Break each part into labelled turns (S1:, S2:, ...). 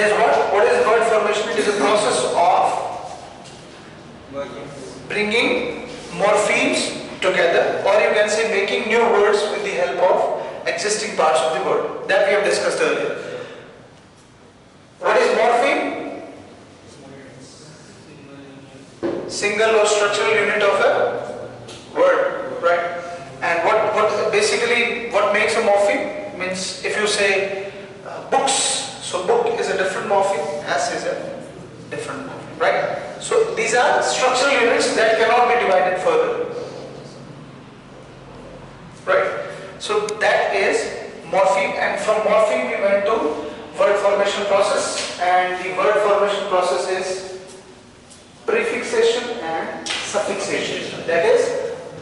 S1: is what? What is word formation? It is a process of bringing morphemes together, or you can say making new words with the help of existing parts of the word. That we have discussed earlier. What is morpheme? Single or structural unit of a word, right? And what basically what makes a morpheme? Means if you say books, so book is a different morpheme, as is a different morpheme, right? So these are structural units that cannot be divided further, right? So that is morpheme, and from morpheme we went to word formation process, and the word formation process is prefixation and suffixation. That is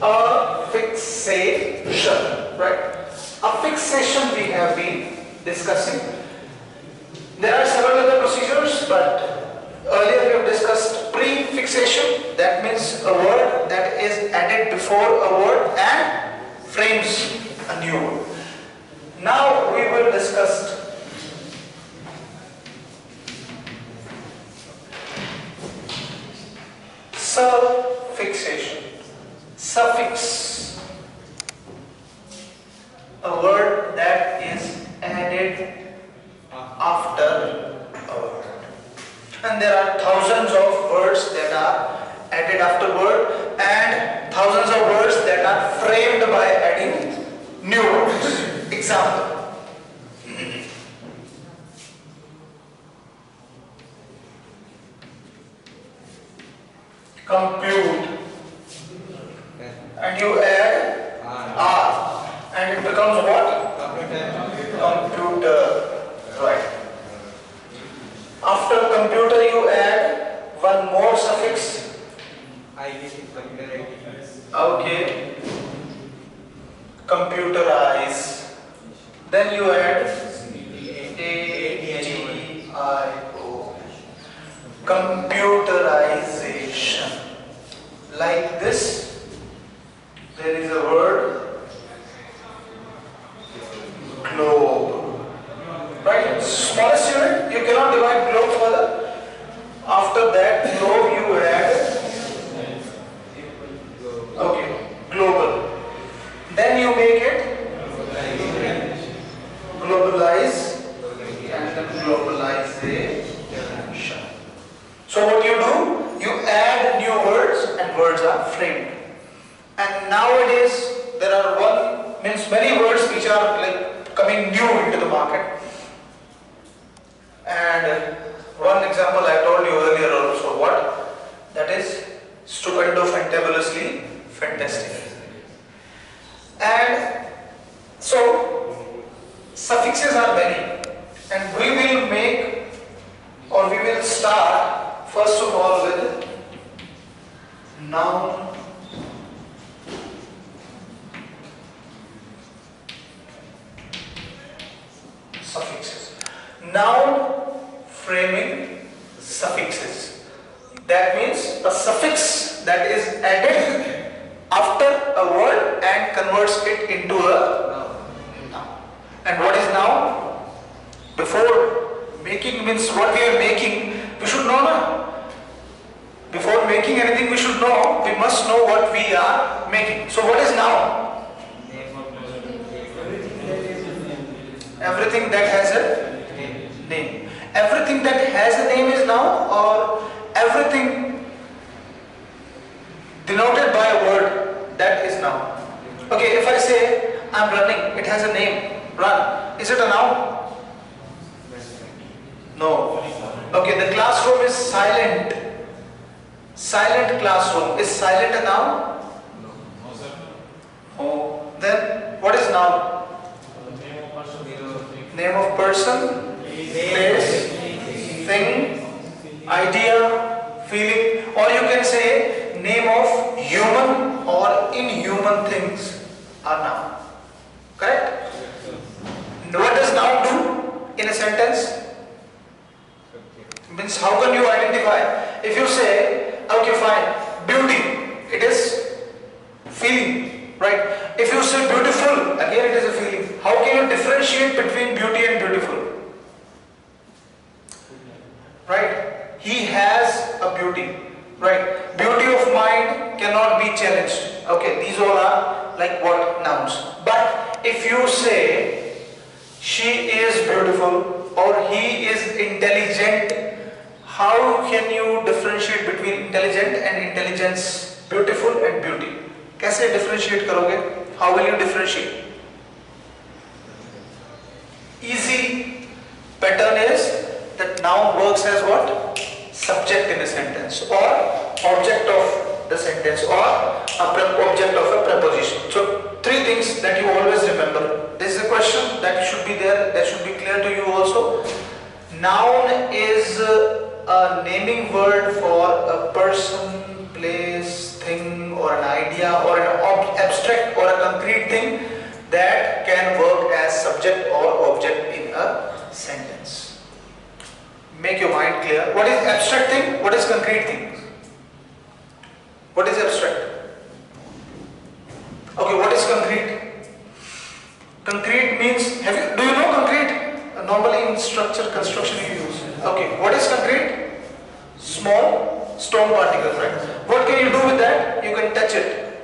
S1: affixation, right? Affixation we have been discussing. There are several other procedures, but earlier we have discussed prefixation. That means a word that is added before a word and frames a new word. Now we will discuss suffixation. Suffix, a word that is added after a word. And there are thousands of words that are added after word, and thousands of words that are framed by adding new words. Example. Compute, and you add R, and it becomes what? Computer, right? After computer you add one more suffix. Okay. Computerize. Then you add ADIO. Computerization. Like this, there is a word globe. Right? Smallest unit, you cannot divide globe further. After that globe you add, okay, global. Then you make it globalize, and then globalization. So what you do? You add new words, and words are framed. And nowadays there are many words which are like coming new into the market. And one example I told you earlier also, what? That is stupendo, fantabulously, fantastic. And so suffixes are many, and we will make, or we will start first of all with noun, suffixes. Noun framing suffixes. That means a suffix that is added after a word and converts it into a noun. And what is noun? Before making means what we are making, we should know now. Before making anything we should know, we must know what we are making. So what is noun? Everything that has a name. Everything that has a name is noun, or everything denoted by a word, that is noun. Okay, if I say I'm running, it has a name, run. Is it a noun? No. Okay, the classroom is silent. Silent classroom. Is silent a noun? No, sir. Oh, then what is noun? Name of person, place, thing, idea, feeling, or you can say name of human or inhuman things are noun. Correct? What does noun do in a sentence? Means how can you identify? If you say, okay fine, beauty, it is feeling, right? If you say beautiful, again it is a feeling. How can you differentiate between beauty and beautiful? beauty, right? Beauty of mind cannot be challenged. Okay, these all are like what? Nouns. But if you say she is beautiful or he is intelligent, how can you differentiate between intelligent and intelligence, beautiful and beauty? कैसे differentiate करोगे? How will you differentiate? Easy pattern is that noun works as what? Subject in a sentence or object of the sentence or object of a preposition. So three things that you always remember. This is a question that should be there, that should be clear to you also. Noun is a naming word for a person, place, thing or an idea or an abstract or a concrete thing that can work as subject or object in a sentence. Make your mind clear. What is abstract thing? What is concrete thing? What is abstract? Okay, what is concrete? Concrete means, do you know concrete? Normally in structure, construction you use. Okay, what is concrete? Small stone particles, right? What can you do with that? You can touch it,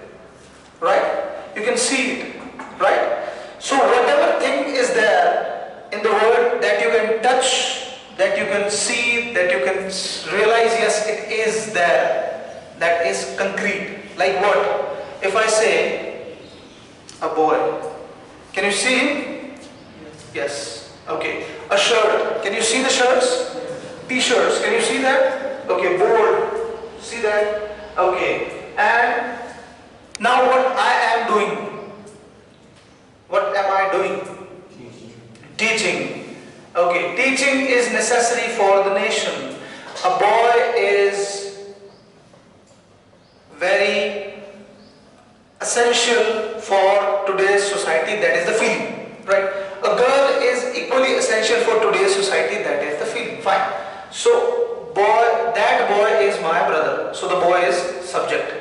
S1: right? You can see it, right? So whatever thing is there in the world that you can touch, that you can see, that you can realize, yes, it is there, that is concrete. Like what? If I say a boy, can you see him? Yes. Okay. A shirt, can you see the shirts? T-shirts, can you see that? Okay. Board, see that? Okay. And now what I am doing? What am I doing? Teaching. Okay. Teaching is necessary for the nation. A boy is very essential for today's society, that is the feeling, right? A girl is equally essential for today's society, that is the feeling. Fine. So that boy is my brother, so the boy is subject.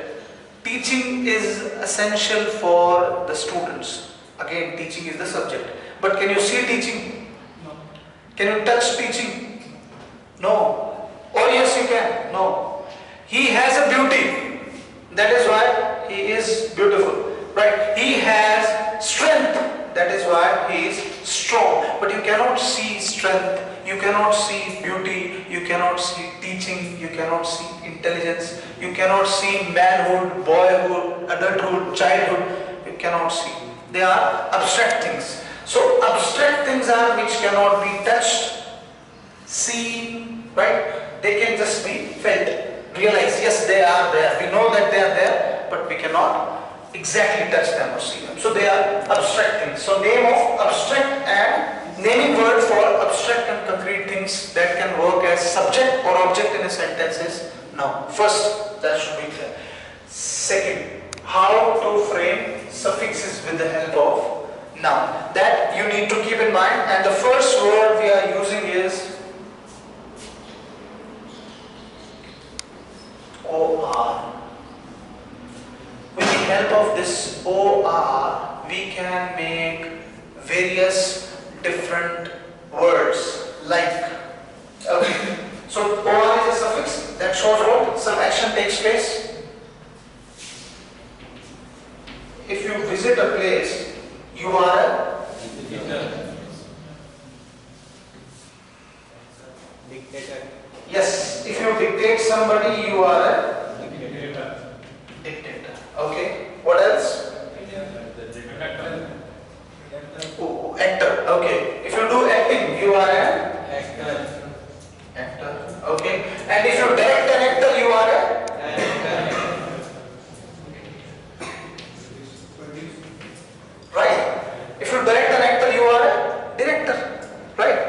S1: Teaching is essential for the students. Again, teaching is the subject. But can you see teaching? No. Can you touch teaching? No. Or yes you can? No. He has a beauty. That is why he is beautiful, right? He has strength. That is why he is strong. But you cannot see strength, you cannot see beauty, you cannot see teaching, you cannot see intelligence, you cannot see manhood, boyhood, adulthood, childhood. You cannot see. They are abstract things. So abstract things are which cannot be touched, seen, right? They can just be felt, realized. Yes, they are there. We know that they are there, but we cannot exactly touch them or see them. So they are abstract things. So name of abstract and naming word for abstract and concrete things that can work as subject or object in a sentence is noun. First, that should be clear. Second, how to frame suffixes with the help of noun. That you need to keep in mind. And the first word we are using is OR. With the help of this OR, we can make various different words like, okay, so OR is a suffix that shows what? Some action takes place. If you visit a place, you are a dictator. Yes, if you dictate somebody, you are a dictator. Okay, what else? Oh, actor. Okay, if you do acting, you are an actor. Actor. Okay, and if you direct an actor, you are a right. If you direct an actor, you are a director. Right.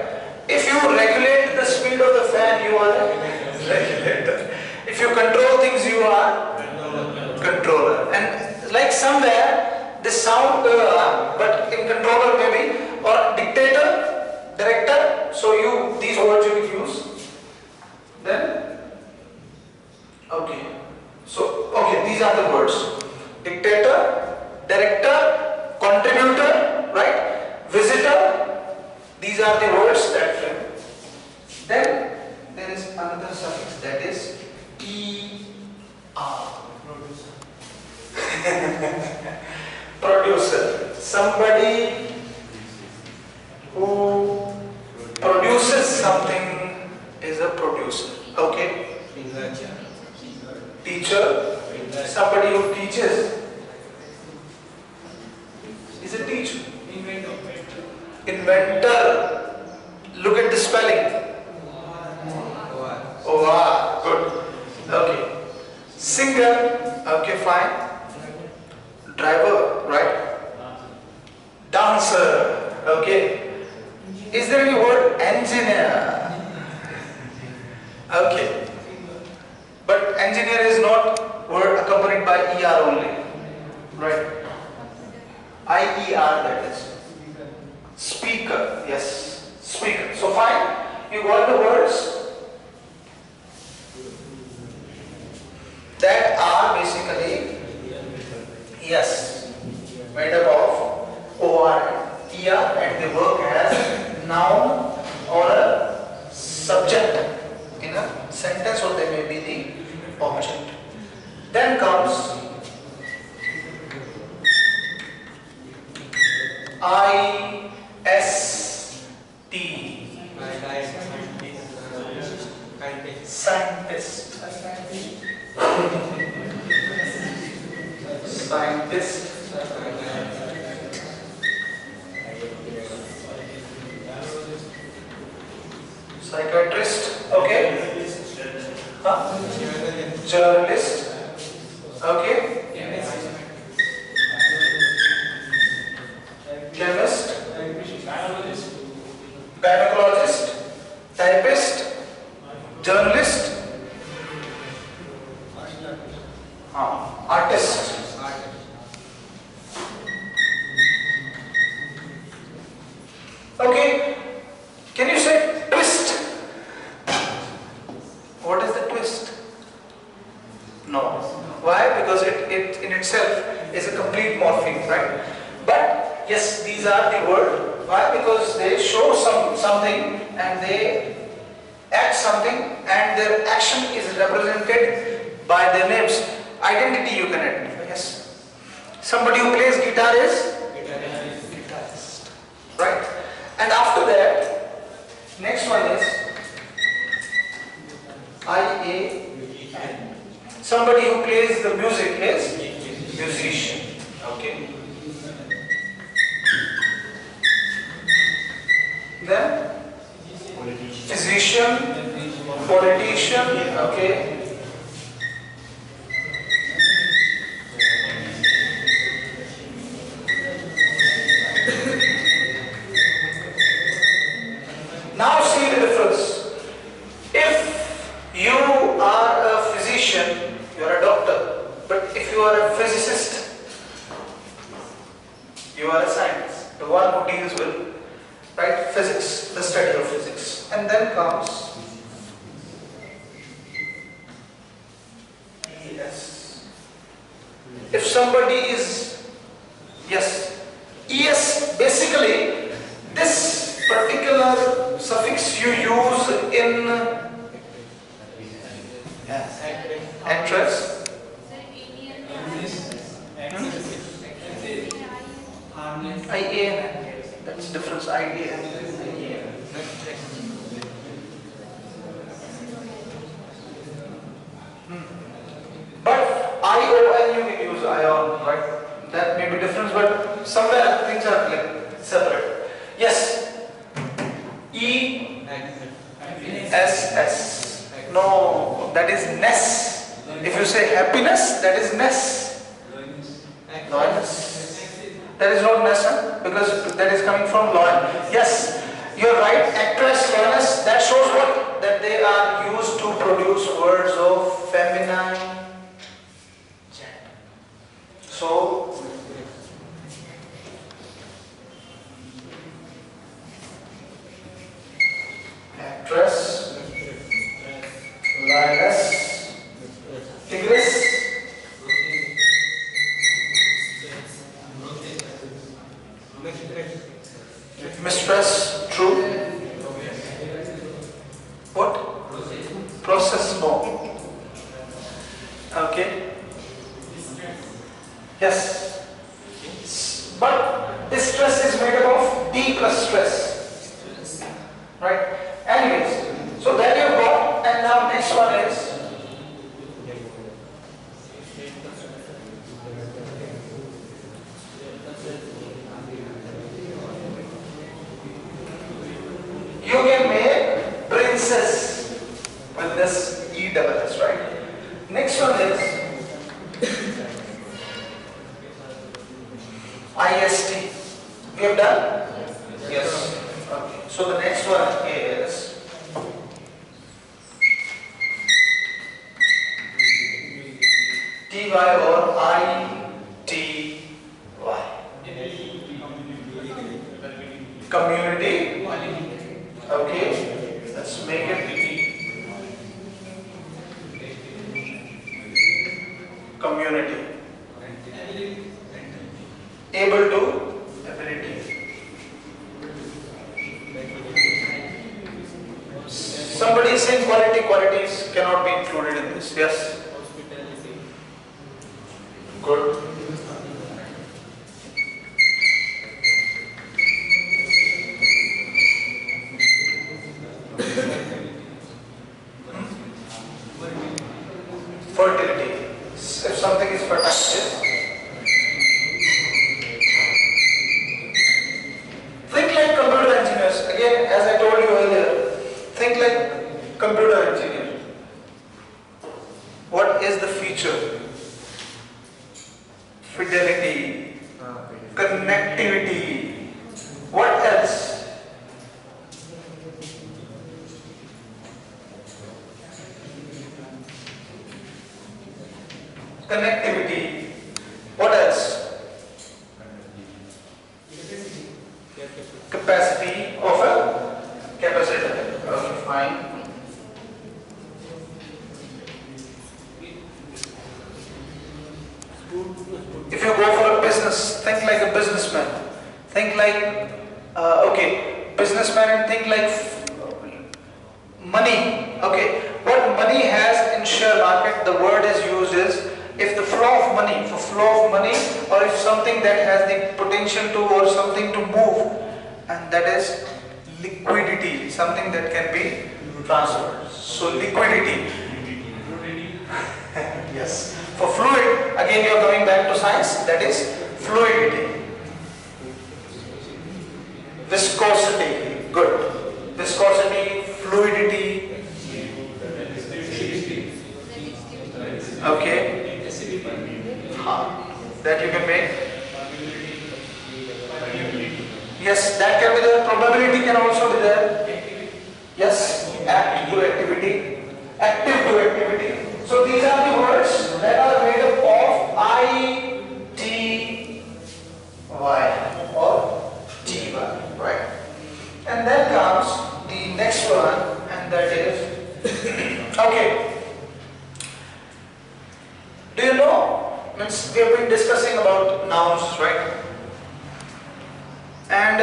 S1: If you regulate the speed of the fan, you are a regulator. If you control things, you are controller. And like somewhere this sound but in controller maybe, or dictator, director, so these words you will use. Then okay, so okay, these are the words: dictator, director, contributor, right, visitor. These are the words that frame. Then there is another suffix, that is E-R. Producer. Somebody who produces something is a producer. Okay? Teacher. Somebody who teaches is a teacher. Inventor. Look at the spelling. Oh, wow, good. Okay. Singer. Okay, fine. Driver, right? Dancer. Okay. Is there any word engineer? Okay. But engineer is not word accompanied by ER only. Right? IER, that is. Speaker. Yes. Speaker. So fine. You got the words that are basically, yes, made up of OR and ER, and they work as noun or a subject in a sentence, or they may be the object. Then comes IST. Scientist. Scientist. Psychiatrist. Okay. Huh? Journalist. Okay. Chemist. Gynecologist. Typist. Journalist. Artist. Okay. Can you say twist? What is the twist? No. Why? Because it in itself is a complete morpheme, right? But yes, these are the word. Why? Because they show something and they act something, and their action is represented by their names. Identity you can identify. Yes. Somebody who plays guitar is guitarist. Right? And after that, next one is IAN. Somebody who plays the music is musician. Okay. Then physician, politician. Okay. Now see the difference. If you are a physician, you are a doctor. But if you are a physicist, you are a scientist. The one who deals with, right, physics, the study of physics. And then comes ES. If somebody is, yes, ES, basically this particular suffix you use in actress. IAN. That's difference. IAN. But ION you can use ion, right? That may be different, but somewhere things are like separate. Yes. ESS. No, that is ness. If you say happiness, that is ness. Loyalness. That is not ness, huh? Because that is coming from loyal. Yes, you're right. Actress, loyalness, that shows what? That they are used to produce words of feminine gender. So, actress, lioness, tigress, mistress, true. What? Process, no. So the next one is TY or ITY. Community. Okay, let's make it community. Able to, ability. Somebody is saying quality, qualities cannot be included in this. Yes. Good. Fertility. If something is fertile, yes. Think like computer engineers. Again, as I told you earlier, think like computer engineer. What is the feature? Fidelity, connectivity. What else? Connectivity. What else? Capacity of a capacitor. Okay, fine. If you go for a business, think like a businessman. Think like, okay, businessman and think like money. Okay, what money has in share market, the word is used is if the flow of money, for flow of money, or if something that has the potential to or something to move, and that is liquidity, something that can be transferred. So liquidity. Yes. For fluid, again you are coming back to science, that is fluidity. Viscosity, good. Viscosity, fluidity. Okay. That you can make. Yes, that can be there. Probability can also be there. Yes, act to activity, active to activity. So these are the words that are made up of I, T, Y or T, Y, right? And then comes the next one, and that is, okay. Do you know, means we have been discussing about nouns, right? And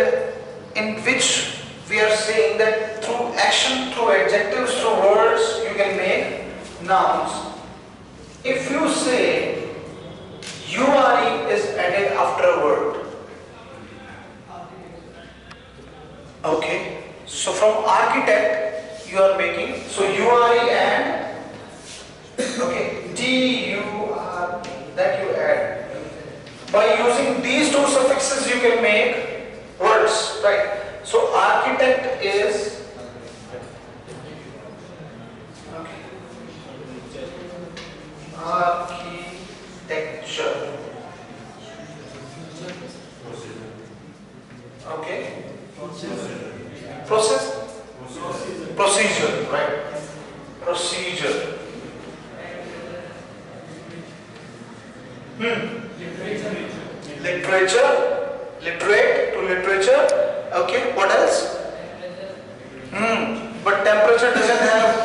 S1: in which we are saying that through action, through adjectives, through words, you can make nouns. If you say URE is added after a word, okay, so from architect you are making, so URE and, okay, DUR, that you add. By using these two suffixes you can make words, right? So architect is, okay, architecture, okay, procedure, right? Procedure. Literature, literate to literature. Okay, what else? But temperature doesn't have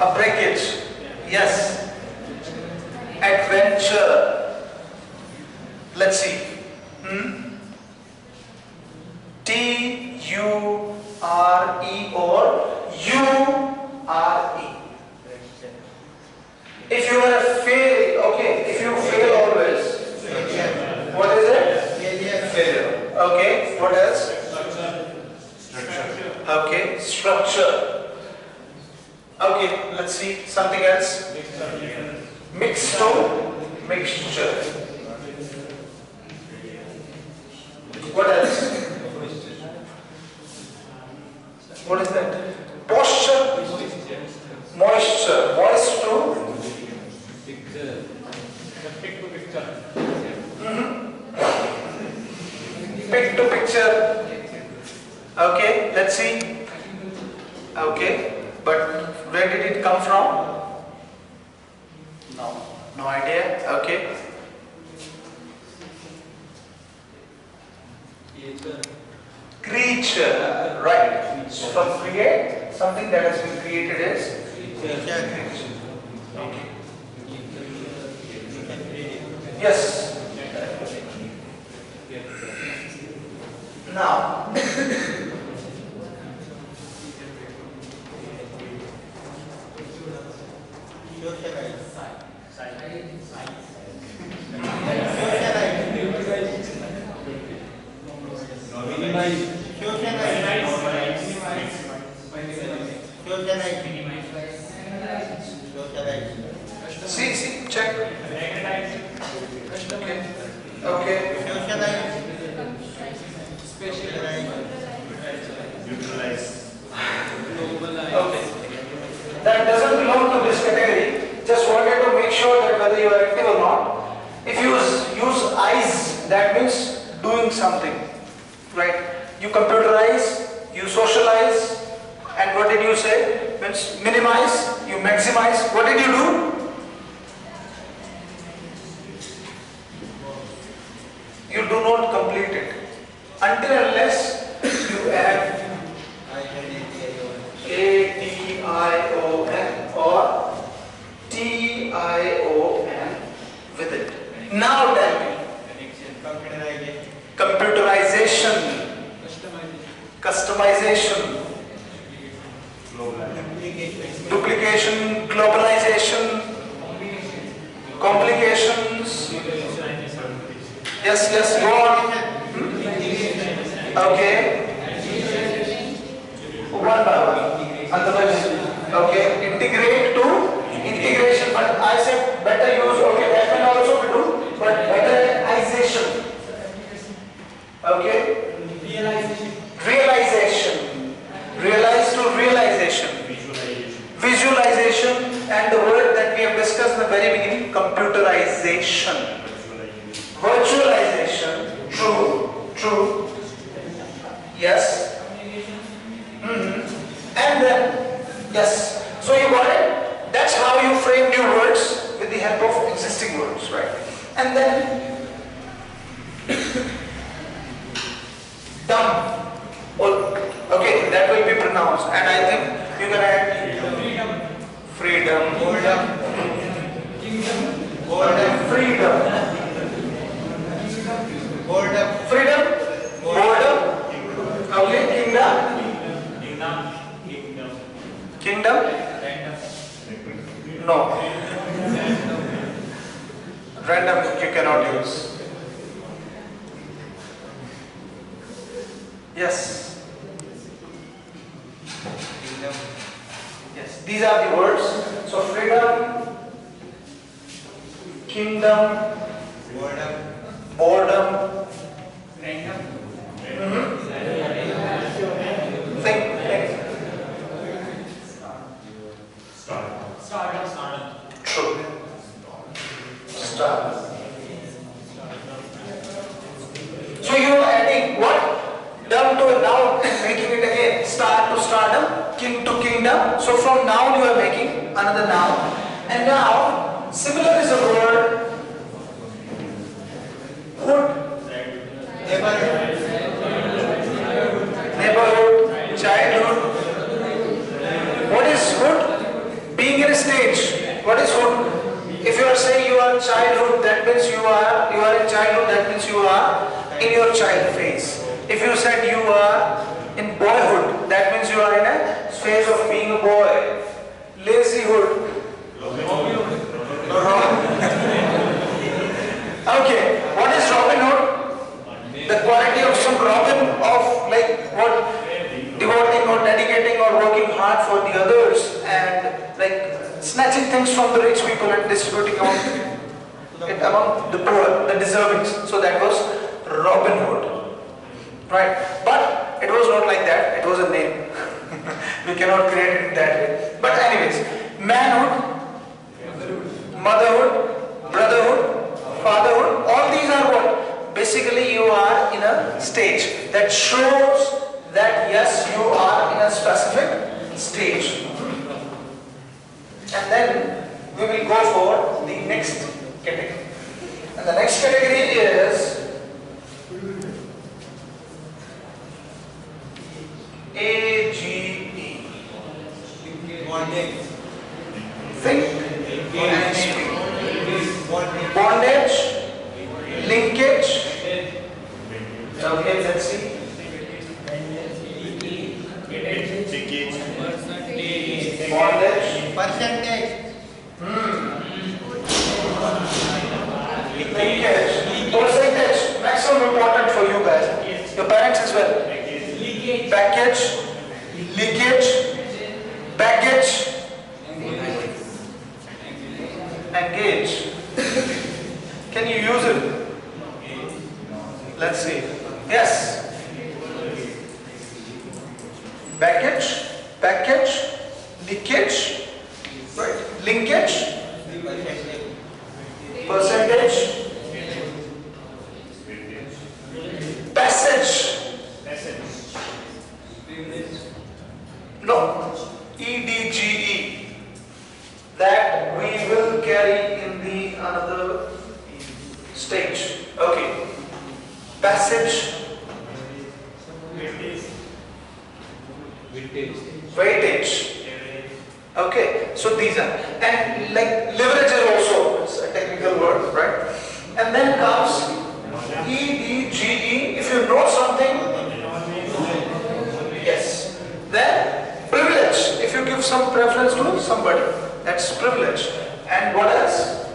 S1: a breakage. Yes. Adventure. Let's see. T-U-R-E or U-R-E. If you are a fail, okay, if you fail always, what is it? Failure. Okay, what else? Structure. Okay, structure. Okay, let's see something else. Mix to mixture. What else? What is that? Posture. Moisture. Moist to pick to picture. Okay, let's see. Okay, but where did it come from? No idea. Okay. Creature, right. So from create, something that has been created is creature. Okay. Yes. Now, see, check. Okay. Okay. That doesn't belong to this category. Just wanted to make sure that whether you are active or not. If you use eyes, that means doing something, right? You computerize, you socialize, and what did you say? Means minimize, you maximize. What did you do? You do not complete it until unless you add A-T-I-O-N or T-I-O-N with it. Now tell me. Computerization. Customization. Duplication. Globalization. Complications. Yes, go on. Okay. One by one. Otherwise, okay. Integrate to integration. But I said better use. Okay, that can also be do. But betterization. Okay. Realization. Realize to realization. Visualization. And the word that we have discussed in the very beginning, computerization. Virtualization. True. Yes. And then, yes. So you got it? That's how you frame new words with the help of existing words, right? And then, dumb. Okay, that will be pronounced. And I think you can add freedom. Boredom. Okay, kingdom. No. Random you cannot use. Yes. Yes. These are the words. So freedom, kingdom, boredom, random. Think. Stardom. True. Stardom. So you are adding what? Dumb to a noun and making it again. Star to stardom, king to kingdom. So from noun you are making another noun. And now, similar is a word. Hood. Neighborhood. Childhood. What is hood? Being in a stage. What is hood? If you are saying you are childhood, that means you are in childhood, that means you are in your child phase. If you said you are in boyhood, that means you are in a phase of being a boy. Lazyhood. Okay, what is Robin Hood? The quality of some Robin of like what? Devoting or dedicating or working hard for the others and like snatching things from the rich people and distributing among the poor, the deserving. So that was Robin Hood. Right? But it was not like that. It was a name. We cannot create it in that way. But anyways, manhood, motherhood, brotherhood, fatherhood, all these are what? Basically you are in a stage that shows that yes, and then we will go for the next category. And the next category is AGE. Think and speak. Bondage, linkage. Okay, let's see. Bondage,
S2: Percentage.
S1: linkage, percentage. Maximum important for you guys. Your parents as well. Package, leakage, baggage, engage. Can you use it? Let's see. Yes. Baggage, package, leakage, right? Linkage, percentage, passage. No, EDGE, that we will carry in the another stage. Okay, passage, weightage. Okay, so these are, and like leverage is also, it's a technical word, right? And then comes EDGE. If you know something, yes, then privilege. If you give some preference to somebody, that's privilege. And what else?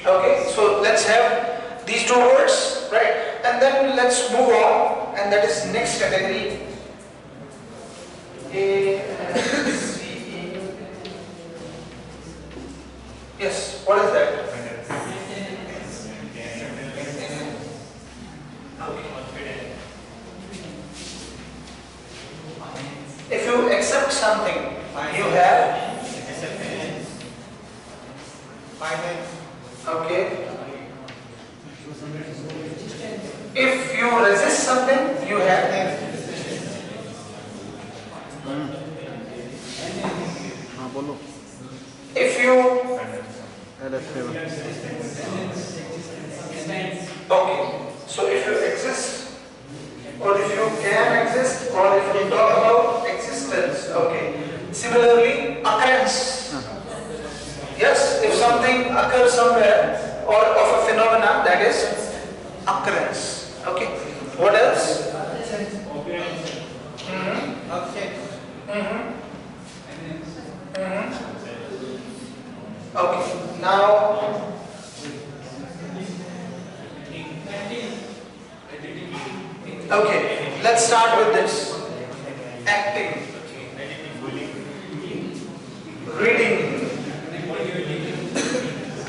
S1: Okay, so let's have these two words, right? And then let's move on, and that is next category. ACE. Yes, what is that? If you accept something, you have. Okay. If you resist something, you have. If you. Okay. So if you exist, or if you can exist, or if you talk about existence, okay. Similarly, occurrence. Yes, if something occurs somewhere, or of a phenomena, that is occurrence. Okay. What else? Okay. Now. Okay, let's start with this. Acting, reading.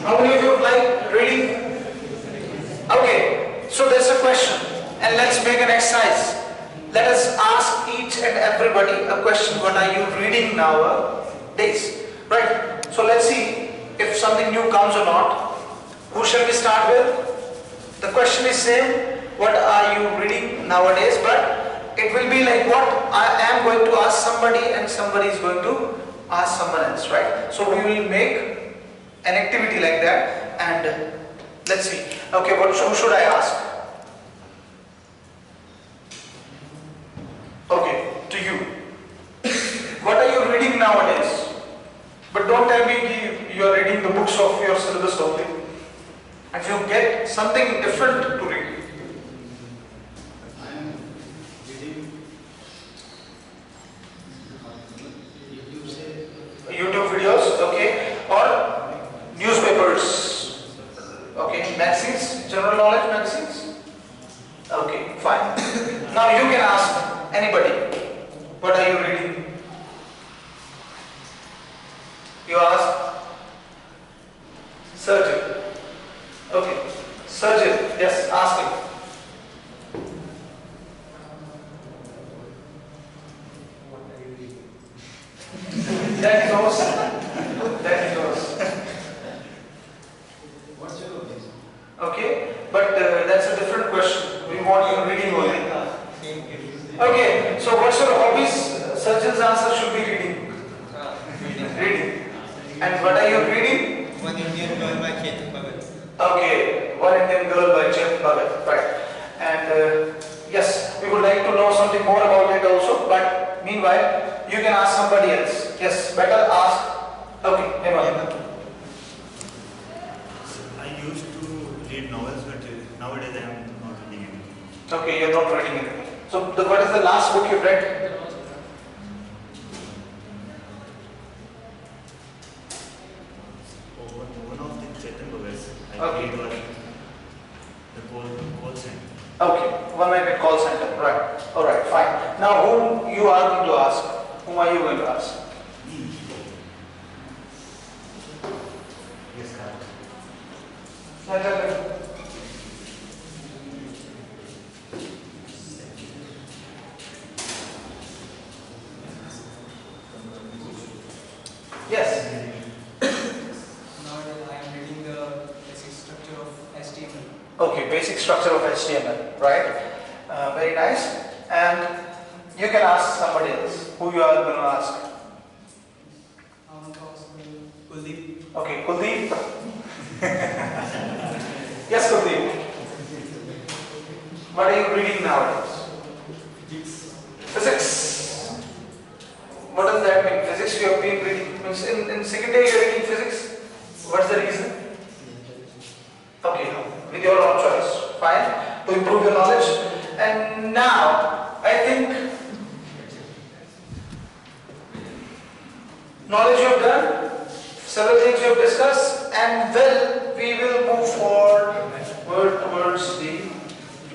S1: How many of you like reading? Okay, so there's a question, and let's make an exercise. Let us ask each and everybody a question. What are you reading nowadays? Right? So let's see if something new comes or not. Who shall we start with? The question is same. What are you reading nowadays? But it will be like what I am going to ask somebody and somebody is going to ask someone else, right? So we will make an activity like that, and let's see. Okay, who should I ask? Okay, to you. What are you reading nowadays? But don't tell me you are reading the books of your syllabus only. If you get something different to read. YouTube videos, okay, or newspapers, okay, magazines, general knowledge magazines, okay, fine. Now you can ask anybody, what are you reading? You ask surgeon, okay, surgeon, yes, ask him. That he knows. That he knows.
S2: What's your opinion?
S1: Okay, but that's a different question. We want you reading only. Okay, so what's your hobbies? Surgeon's answer should be reading. Reading. And what are you reading?
S2: One Indian Girl by Chetan Bhagat.
S1: Okay, One Indian Girl by Chetan Bhagat. Right. And yes, we would like to know something more about it also. But meanwhile, you can ask somebody else. Yes, better ask. Okay, Hemal.
S3: I used to read novels, but nowadays I am not reading anything.
S1: Okay, you're not reading anything. So, what is the last book you've read?
S3: One of the Chetan Bhagat, I
S1: Okay.
S3: read was the call center.
S1: Okay, one minute call center. Right. All right, fine. Now, whom you are going to ask? Whom are you going to ask?
S3: Yes, correct.
S1: Yes.
S4: Nowadays I am reading the basic structure of HTML.
S1: Okay, basic structure of HTML. Right. Very nice. And you can ask somebody else. Who you are going to ask?
S4: I want to ask Kuldeep.
S1: Okay, Kuldeep. Yes, Kuldeep. What are you reading nowadays? Physics. What does that mean? Physics you have been reading. Means in second year you are reading physics. What's the reason? Okay, with your own choice. Fine. To improve your knowledge. And now, I think knowledge you have done, several things you have discussed, and well, we will move forward towards the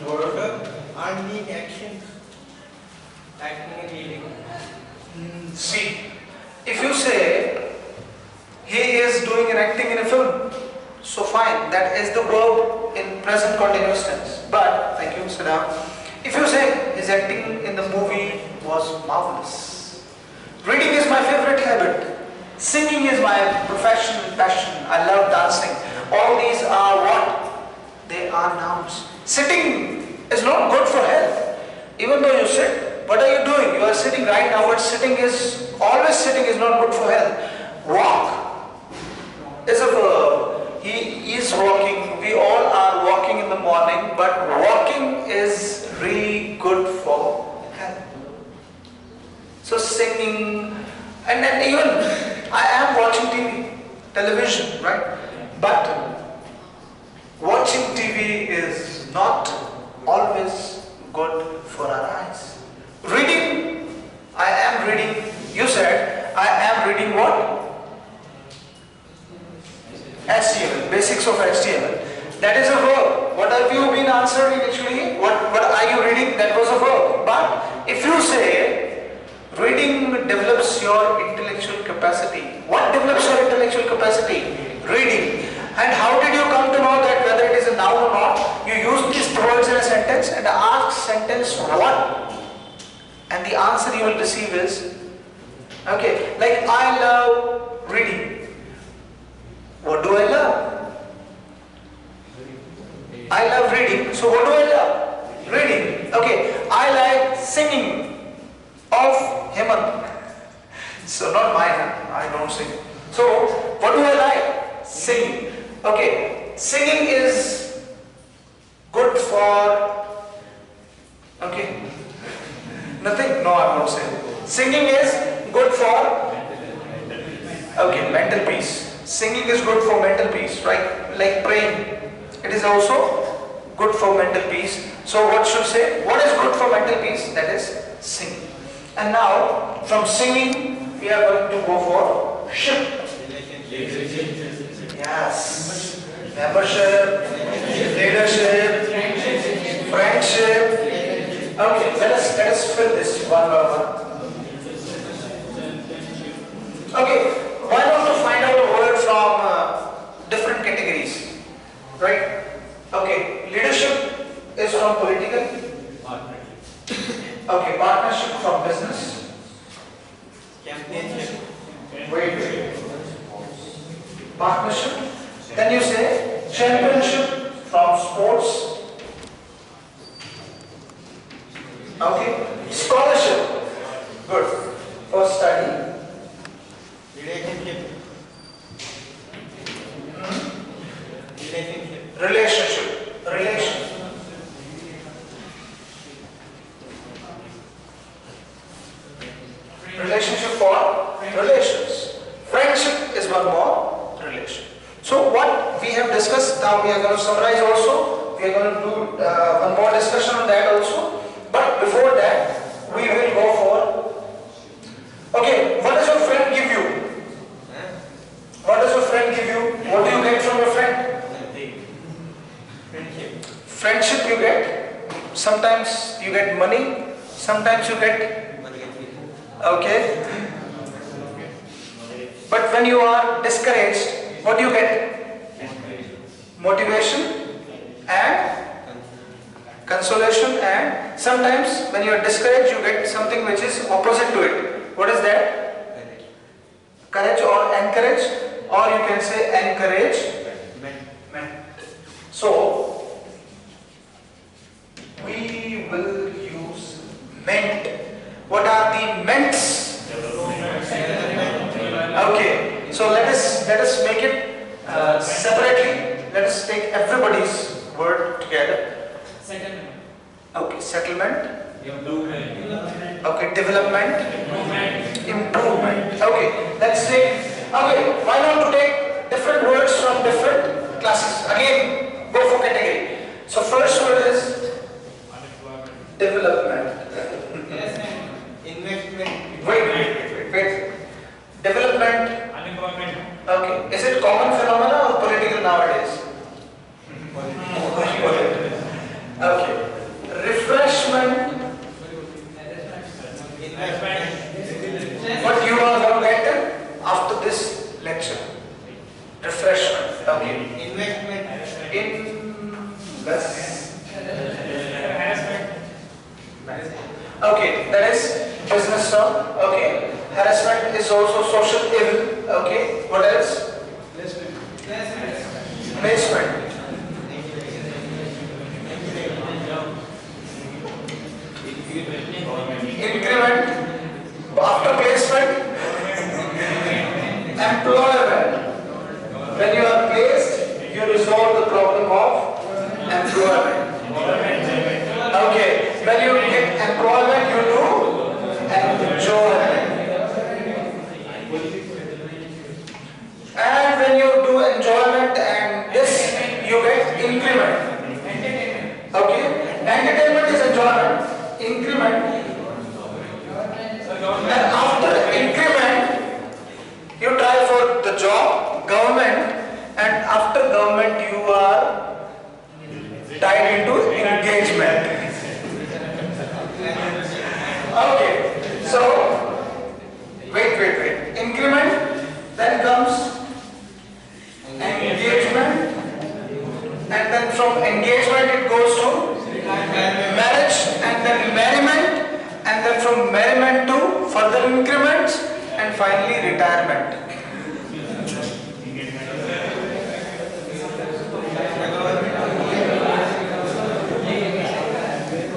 S1: word.
S2: Aren't the actions acting and reading?
S1: See, if you say he is doing an acting in a film, so fine, that is the verb in present continuous tense. But, thank you, sit down. If you say his acting in the movie was marvelous. Reading is my favorite habit. Singing is my profession and passion. I love dancing. All these are what? They are nouns. Sitting is not good for health. Even though you sit, what are you doing? You are sitting right now, but always sitting is not good for health. Walk is a verb. He is walking. We all are walking in the morning, but walking is really good for health. So singing, and then even I am watching television, right? But watching TV is not always good for our eyes. Reading, I am reading, you said, I am reading what? HTML, basics of HTML. That is a verb. What have you been answering actually? What are you reading? That was a verb. But if you say reading develops your intellectual capacity. What develops your intellectual capacity? Reading. And how did you come to know that whether it is a noun or not? You use these words in a sentence and ask sentence what? And the answer you will receive is, okay, like I love reading. What do I love? I love reading. So what do I love? Reading. Okay. I like singing of Hemant. So not mine. I don't sing. So what do I like? Singing. Okay. Singing is good for. Okay. Nothing? No, I'm not saying. Singing is good for. Okay, mental peace. Singing is good for mental peace, right? Like praying. It is also good for mental peace. So what should say? What is good for mental peace? That is singing. And now, from singing, we are going to go for ship. Yes. Membership, leadership, friendship. Okay, let us fill this one by one. Okay. Why not to find out a word from different categories, right? Okay, leadership is from political. Okay, partnership from business.
S2: Championship.
S1: Wait. Partnership. Then you say championship from sports. Okay, scholarship. Good. For study. Now we are going to summarize also. We are going to do one more discussion on that also. But before that, we will go for. Okay, what does your friend give you? What does your friend give you? What do you get from your friend?
S2: Friendship.
S1: Friendship you get. Sometimes you get money. Sometimes you get. Okay. But when you are discouraged, what do you get? Motivation and consolation, and sometimes when you are discouraged you get something which is opposite to it. What is that? Courage or encourage, or you can say encouragement. So we will use ment. What are the ments? Okay, so let us make it separately. Let us take everybody's word together.
S4: Settlement.
S1: Okay, settlement. Okay, development. Improvement. Okay, let's take. Okay, why not to take different words from different classes? Again, go for category. So first word is development.
S2: Investment.
S1: Wait. Development. Okay. Is it common phenomena or political nowadays? Okay. Refreshment. What you are going to get after this lecture? Refreshment. Okay.
S2: Investment.
S1: Okay, that is business term. Okay. Harassment is also social ill. Okay. What else? Placement. Increment. After placement, employment. When you are placed, you resolve the problem of employment. Okay. When you get employment, you do enjoyment. And when you do enjoyment and this, you get increment. Okay? Entertainment is enjoyment. Increment. And after increment, you try for the job, government, and after government you are tied into engagement. Okay, so wait. Increment, then comes engagement, and then from engagement it goes to marriage, and then merriment, and then from merriment to further increments, and finally retirement.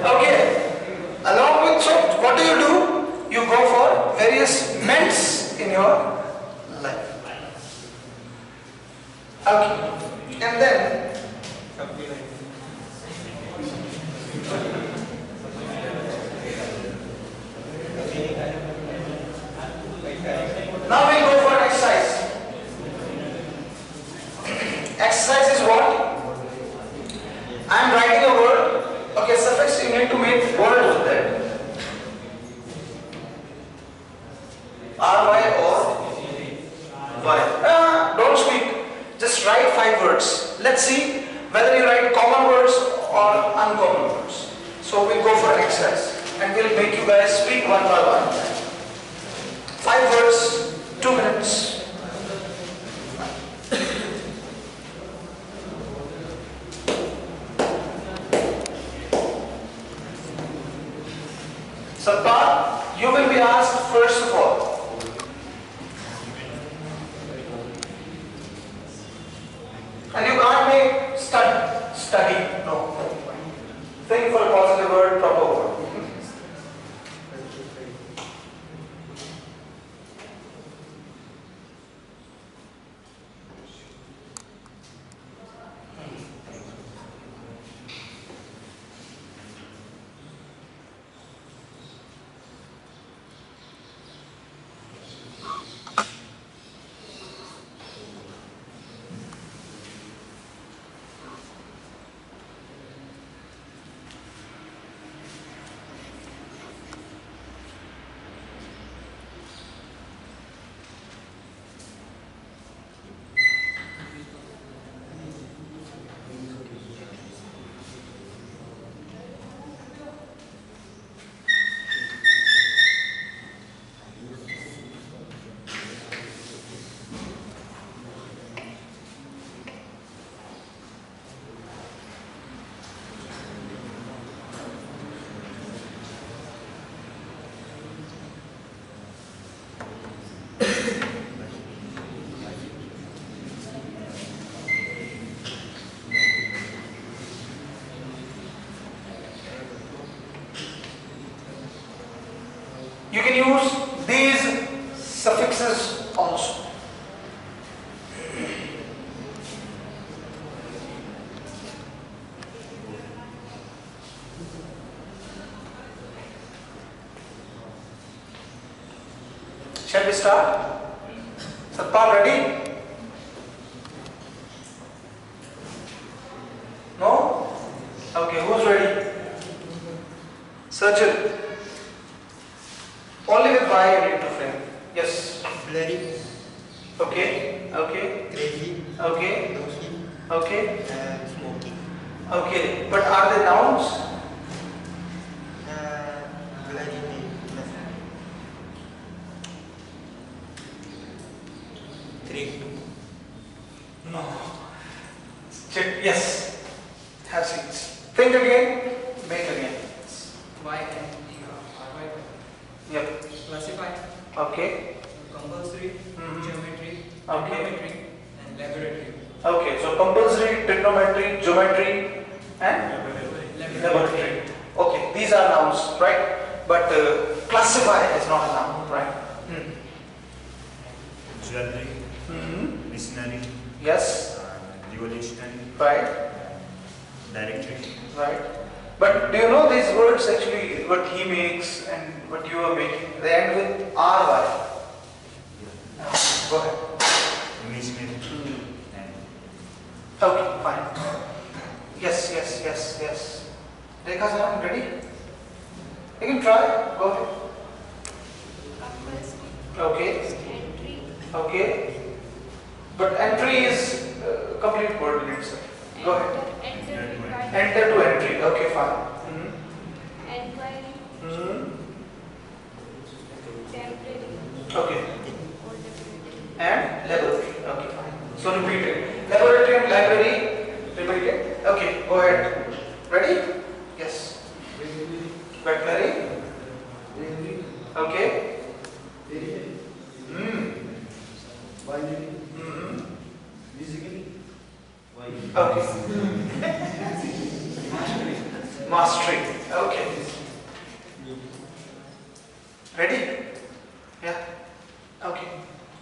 S1: Okay, along with, so what do? You go for various ments in your life. Okay, and then now we go for exercise. Exercise is what? I am writing a word. Okay, suffix, you need to make word with that. RY or Y. Don't speak. Just write 5 words. Let's see whether you write common words or uncommon words. So we'll go for an exercise and we'll make you guys speak one by one. 5 words, 2 minutes. Satpal, you will be asked first of all. And you can't make study. No. Think for a positive word, proper word. You can use these suffixes also. Shall we start? Satpal, ready? No? Okay, who's ready? Search. Only with Y you need to frame. Yes.
S3: Blurry,
S1: Okay. Okay.
S3: crazy,
S1: Okay.
S3: dosy,
S1: Okay.
S3: and smoky.
S1: Okay. But are they nouns?
S3: Blurry, plus 3.
S1: No. Check. Yes. Have seats. Think again. Make again.
S4: Y and RY.
S1: Yep.
S4: Classify,
S1: Okay.
S4: compulsory,
S1: Mhm.
S4: geometry,
S1: Okay.
S4: trigonometry, and laboratory.
S1: Okay. So compulsory, trigonometry, geometry, and laboratory. Okay. These are nouns, right? But classify is not a noun, right?
S3: Jewelry,
S1: Mm-hmm.
S3: missionary,
S1: Yes.
S3: revolutionary,
S1: Right.
S3: directory.
S1: Right. But do you know these words actually, what he makes and what you are making, they end with RY. Go ahead.
S3: Imaginary, and
S1: Okay, fine. Yes. Rekha sir, ready? You can try. Go ahead. Okay. Okay. But entry is complete word in itself. Go ahead. Enter to entry. Okay, fine. Okay. And laboratory. Okay, fine. So repeat it. Laboratory and library. Repeat it. Okay, go ahead. Ready? Yes. Veterinary. Okay. Okay. Mastery. Okay. Ready? Yeah. Okay.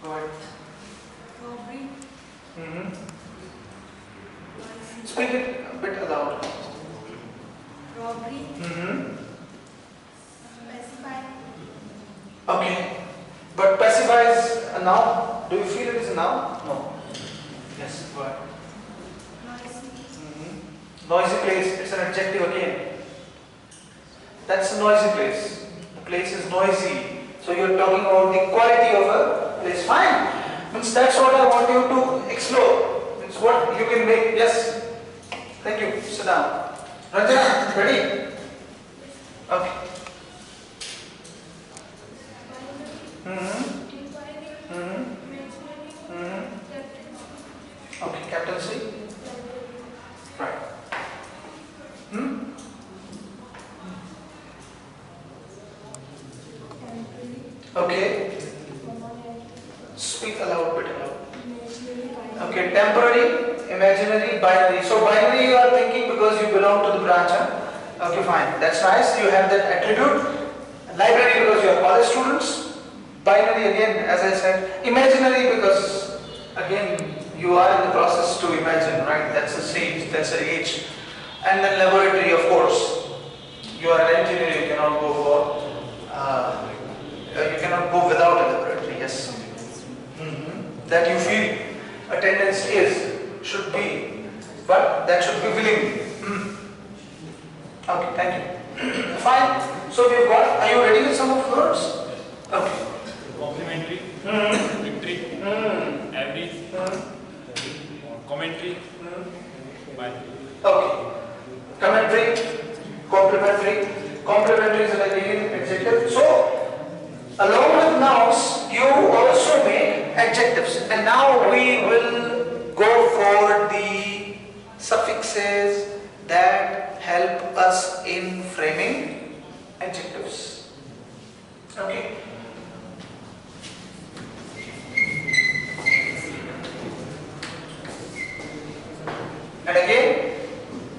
S1: Go ahead. Speak it a bit aloud. Okay. But pacify is a noun. Do you feel it is a noun? No. Yes. Go ahead. Noisy place. It's an adjective again. That's a noisy place. The place is noisy. So you're talking about the quality of a place. Fine. Means that's what I want you to explore. Means what you can make. Yes. Thank you. Sit down. Ranjana, ready? Okay. Okay, captaincy. Right. Okay. Speak aloud, bit aloud. Okay, temporary, imaginary, binary. So binary you are thinking because you belong to the branch. Huh? Okay, fine. That's nice. You have that attribute. Library because you are college students. Binary again, as I said. Imaginary because again you are in the process to imagine, right? That's a stage, that's an age. And then laboratory, of course. You are an engineer, you cannot go for you cannot go without a laboratory, yes. That you feel attendance should be, but that should be willing. Okay, thank you. Fine. So we've got, are you ready with some of the words? Okay.
S5: Complementary, victory, average, commentary, binary.
S1: Okay. Commentary, complementary. Complementary is like an adjective. So, along with nouns, you also make adjectives. And now we will go for the suffixes that help us in framing adjectives. Okay. And again,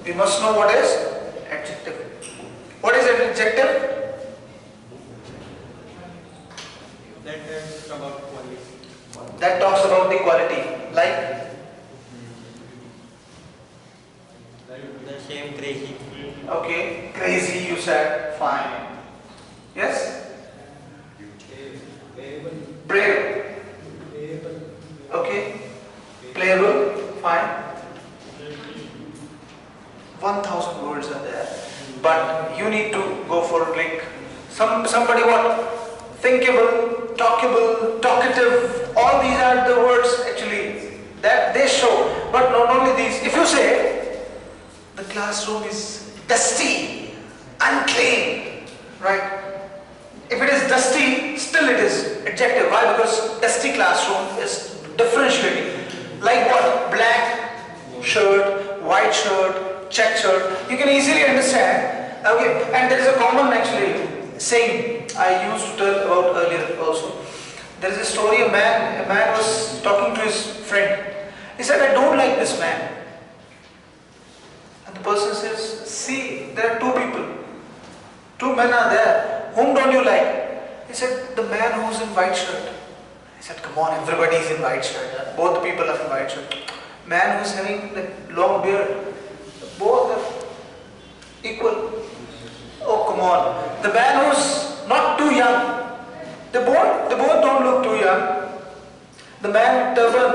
S1: we must know what is adjective. What is an adjective? that talks about the quality. Like
S2: The same crazy.
S1: okay, crazy you said, fine. Yes? Brave. Okay. Playable, fine. 1000 words are there. But you need to go for like somebody what? Thinkable, talkable, talkative, all these are the words actually that they show. But not only these, if you say the classroom is dusty, unclean, right? If it is dusty, still it is adjective. Why? Because dusty classroom is differentiating. Like what? Black shirt, white shirt, check shirt. You can easily understand. Okay, and there is a common actually saying I used to tell about earlier also. There is a story. A man was talking to his friend. He said, "I don't like this man." And the person says, "See, there are two people. Two men are there. Whom don't you like?" He said, "The man who's in white shirt." He said, "Come on, everybody is in white shirt. Both people are in white shirt. Man who's having like long beard, both are equal. Oh, come on. The man who's not too young, they both don't look too young. The man with turban,"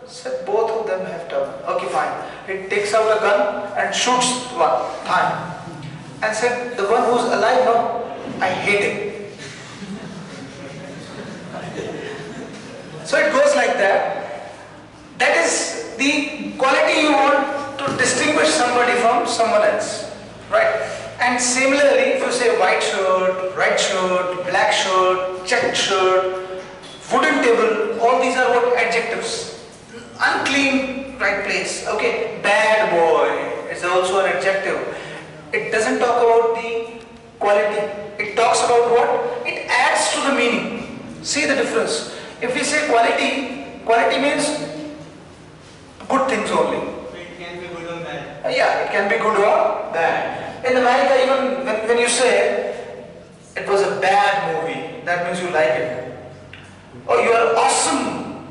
S1: said, "Both of them have turban." Okay, fine. He takes out a gun and shoots one time. And said, "The one who's alive now, I hate him." So it goes like that. That is the quality you want to distinguish somebody from someone else, right? And similarly, if you say white shirt, red shirt, black shirt, checked shirt, wooden table, all these are what? Adjectives. Unclean, right place. Okay, bad boy is also an adjective. It doesn't talk about the quality. It talks about what? It adds to the meaning. See the difference. If we say quality, quality means good things only.
S2: It can be good or bad.
S1: Yeah, it can be good or bad. In America, even when you say it was a bad movie, that means you like it. Oh, you are awesome,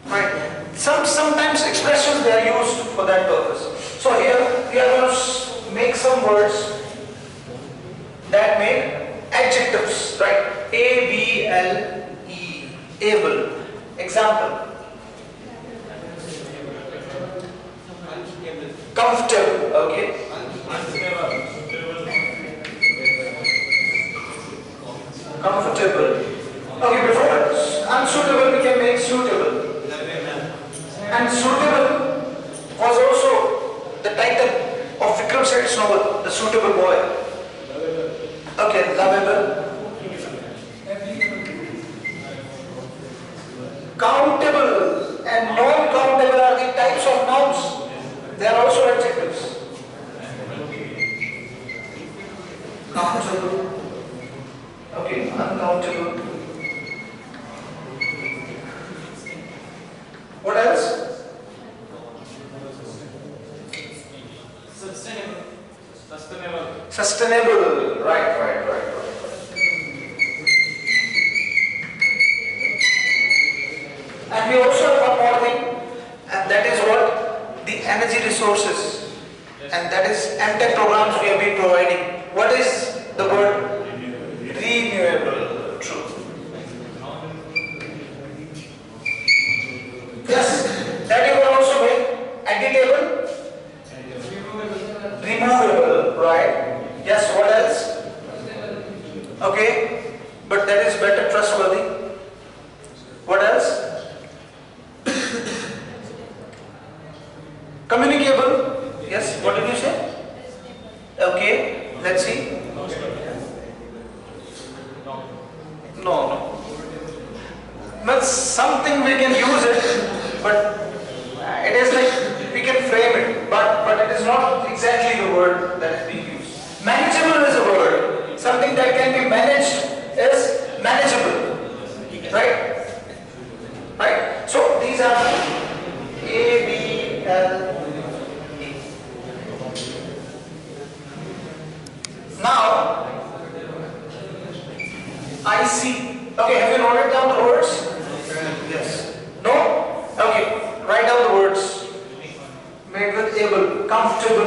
S1: right? Sometimes expressions they are used for that purpose. So here we are going to make some words that make adjectives, right? A-B-L-E, able. Example. Comfortable, okay? Comfortable. Okay, before unsuitable we can make suitable. And suitable was also the title of Vikram Seth's novel, The Suitable Boy. Okay, lovable. Countable and non-countable are the types of nouns. They are also adjectives. Countable. Okay, uncountable. What else? Sustainable. Right. And we also have one more thing, and that is what? The energy resources. And that is MTech programs we have been providing. What is the word? Renewable. True. Yes, that you can also make editable, removable, right? Yes, what else? Okay, but that is better trustworthy. What else? Communicable. Yes, what did you say? Okay, let's see. No. But something we can use it, but it is like we can frame it, but it is not exactly the word that is being used. Manageable is a word. Something that can be managed is manageable, right? Right. So these are A, B, L, E. Now I see. Okay, have you noted down the words? Yes. No Write down the words. Made with able, comfortable,